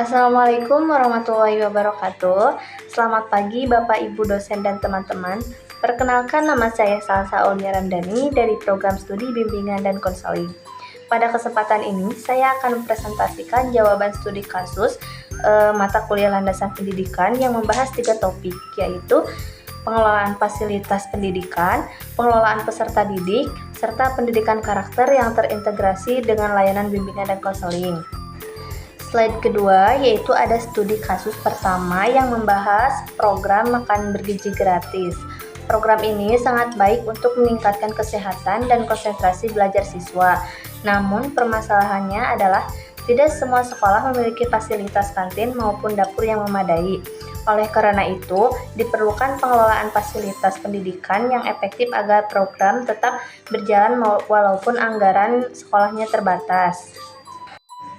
Assalamualaikum warahmatullahi wabarakatuh. Selamat pagi Bapak Ibu dosen dan teman-teman. Perkenalkan, nama saya Salsa Aulia Ramdhani dari Program Studi Bimbingan dan Konseling. Pada kesempatan ini saya akan mempresentasikan jawaban studi kasus mata kuliah landasan pendidikan yang membahas 3 topik, yaitu pengelolaan fasilitas pendidikan, pengelolaan peserta didik, serta pendidikan karakter yang terintegrasi dengan layanan bimbingan dan konseling. Slide kedua yaitu ada studi kasus pertama yang membahas program makan bergizi gratis. Program ini sangat baik untuk meningkatkan kesehatan dan konsentrasi belajar siswa. Namun permasalahannya adalah tidak semua sekolah memiliki fasilitas kantin maupun dapur yang memadai. Oleh karena itu, diperlukan pengelolaan fasilitas pendidikan yang efektif agar program tetap berjalan walaupun anggaran sekolahnya terbatas.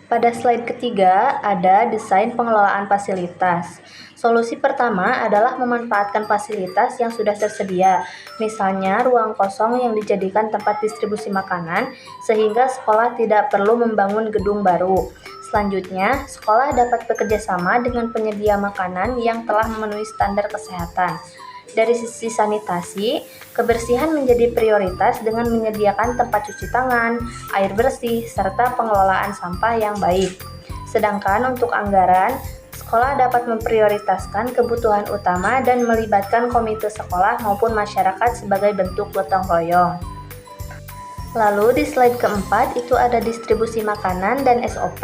Pada slide ketiga, ada desain pengelolaan fasilitas. Solusi pertama adalah memanfaatkan fasilitas yang sudah tersedia, misalnya ruang kosong yang dijadikan tempat distribusi makanan, sehingga sekolah tidak perlu membangun gedung baru. Selanjutnya, sekolah dapat bekerja sama dengan penyedia makanan yang telah memenuhi standar kesehatan. Dari sisi sanitasi, kebersihan menjadi prioritas dengan menyediakan tempat cuci tangan, air bersih, serta pengelolaan sampah yang baik. Sedangkan untuk anggaran, sekolah dapat memprioritaskan kebutuhan utama dan melibatkan komite sekolah maupun masyarakat sebagai bentuk gotong royong. Lalu di slide keempat itu ada distribusi makanan dan SOP.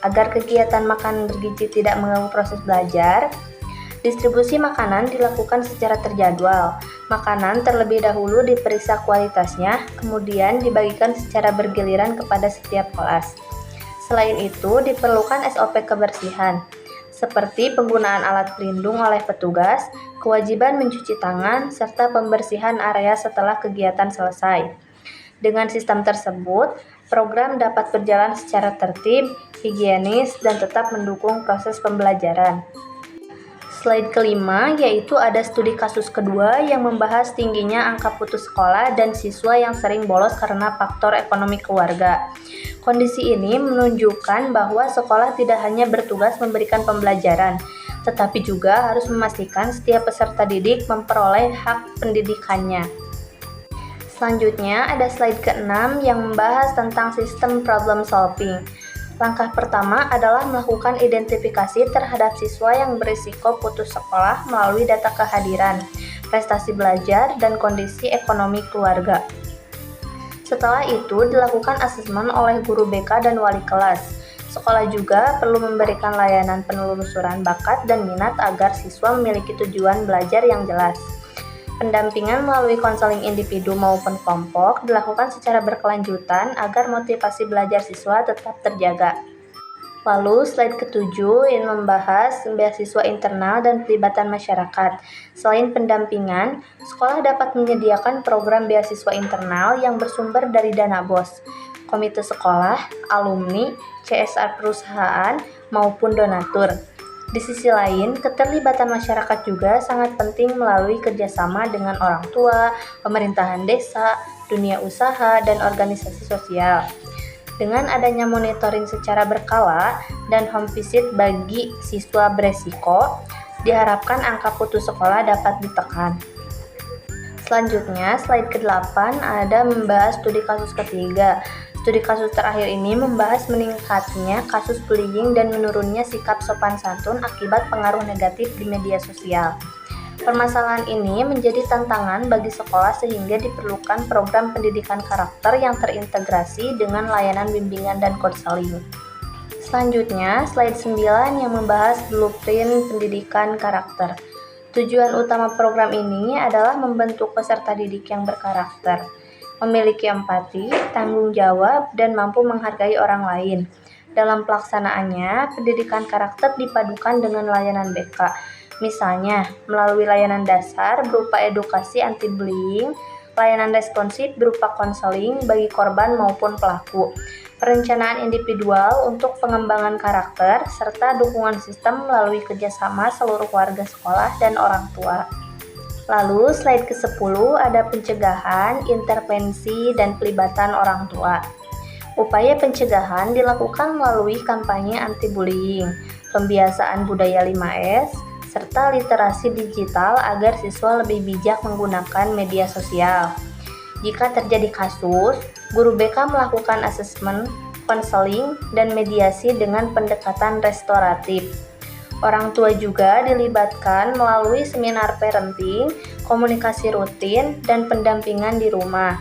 Agar kegiatan makan bergizi tidak mengganggu proses belajar, distribusi makanan dilakukan secara terjadwal. Makanan terlebih dahulu diperiksa kualitasnya, kemudian dibagikan secara bergiliran kepada setiap kelas. Selain itu, diperlukan SOP kebersihan, seperti penggunaan alat pelindung oleh petugas, kewajiban mencuci tangan, serta pembersihan area setelah kegiatan selesai. Dengan sistem tersebut, program dapat berjalan secara tertib, higienis, dan tetap mendukung proses pembelajaran. Slide kelima yaitu ada studi kasus kedua yang membahas tingginya angka putus sekolah dan siswa yang sering bolos karena faktor ekonomi keluarga. Kondisi ini menunjukkan bahwa sekolah tidak hanya bertugas memberikan pembelajaran, tetapi juga harus memastikan setiap peserta didik memperoleh hak pendidikannya. Selanjutnya ada slide ke-6 yang membahas tentang sistem problem solving. Langkah pertama adalah melakukan identifikasi terhadap siswa yang berisiko putus sekolah melalui data kehadiran, prestasi belajar, dan kondisi ekonomi keluarga. Setelah itu, dilakukan asesmen oleh guru BK dan wali kelas. Sekolah juga perlu memberikan layanan penelusuran bakat dan minat agar siswa memiliki tujuan belajar yang jelas. Pendampingan melalui konseling individu maupun kelompok dilakukan secara berkelanjutan agar motivasi belajar siswa tetap terjaga. Lalu slide ke-7 ini membahas beasiswa internal dan pelibatan masyarakat. Selain pendampingan, sekolah dapat menyediakan program beasiswa internal yang bersumber dari dana BOS, komite sekolah, alumni, CSR perusahaan, maupun donatur. Di sisi lain, keterlibatan masyarakat juga sangat penting melalui kerjasama dengan orang tua, pemerintahan desa, dunia usaha, dan organisasi sosial. Dengan adanya monitoring secara berkala dan home visit bagi siswa beresiko, diharapkan angka putus sekolah dapat ditekan. Selanjutnya, slide ke-8 ada membahas studi kasus ketiga. Studi kasus terakhir ini membahas meningkatnya kasus bullying dan menurunnya sikap sopan santun akibat pengaruh negatif di media sosial. Permasalahan ini menjadi tantangan bagi sekolah sehingga diperlukan program pendidikan karakter yang terintegrasi dengan layanan bimbingan dan konseling. Selanjutnya, slide 9 yang membahas blueprint pendidikan karakter. Tujuan utama program ini adalah membentuk peserta didik yang berkarakter, memiliki empati, tanggung jawab, dan mampu menghargai orang lain. Dalam pelaksanaannya, pendidikan karakter dipadukan dengan layanan BK, misalnya melalui layanan dasar berupa edukasi anti-bullying, layanan responsif berupa konseling bagi korban maupun pelaku, perencanaan individual untuk pengembangan karakter, serta dukungan sistem melalui kerjasama seluruh warga sekolah dan orang tua. Lalu slide ke-10 ada pencegahan, intervensi, dan pelibatan orang tua. Upaya pencegahan dilakukan melalui kampanye anti-bullying, pembiasaan budaya 5S, serta literasi digital agar siswa lebih bijak menggunakan media sosial. Jika terjadi kasus, guru BK melakukan asesmen, konseling, dan mediasi dengan pendekatan restoratif. Orang tua juga dilibatkan melalui seminar parenting, komunikasi rutin, dan pendampingan di rumah.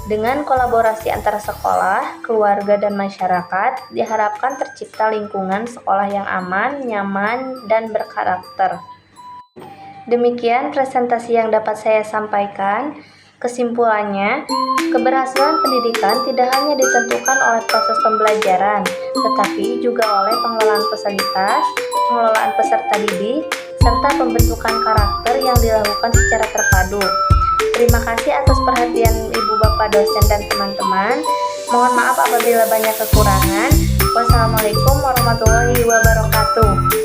Dengan kolaborasi antara sekolah, keluarga, dan masyarakat, diharapkan tercipta lingkungan sekolah yang aman, nyaman, dan berkarakter. Demikian presentasi yang dapat saya sampaikan. Kesimpulannya, keberhasilan pendidikan tidak hanya ditentukan oleh proses pembelajaran, tetapi juga oleh pengelolaan fasilitas, pengelolaan peserta didik, serta pembentukan karakter yang dilakukan secara terpadu. Terima kasih atas perhatian Ibu Bapak dosen dan teman-teman. Mohon maaf apabila banyak kekurangan. Wassalamualaikum warahmatullahi wabarakatuh.